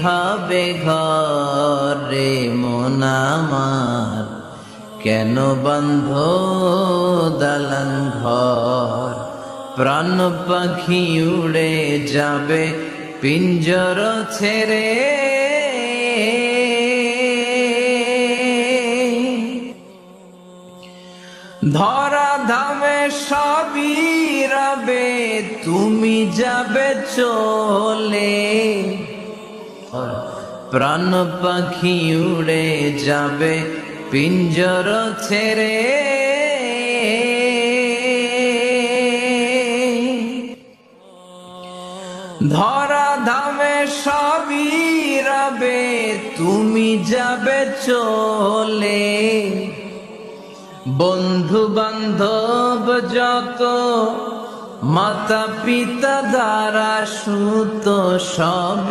হবে ঘরে মন আমার, কেন বন্ধ দালান ঘর? প্রাণ পাখি উড়ে যাবে পিঞ্জর ছেড়ে, ধরা ধামে সবই রবে, তুমি যাবে চলে। প্রাণ পাখি উড়ে যাবে পিঞ্জর ছেড়ে, ধরা ধামে সবই রবে, তুমি যাবে চলে। বন্ধু বান্ধব যত, মাতা পিতা দ্বারা সুত সব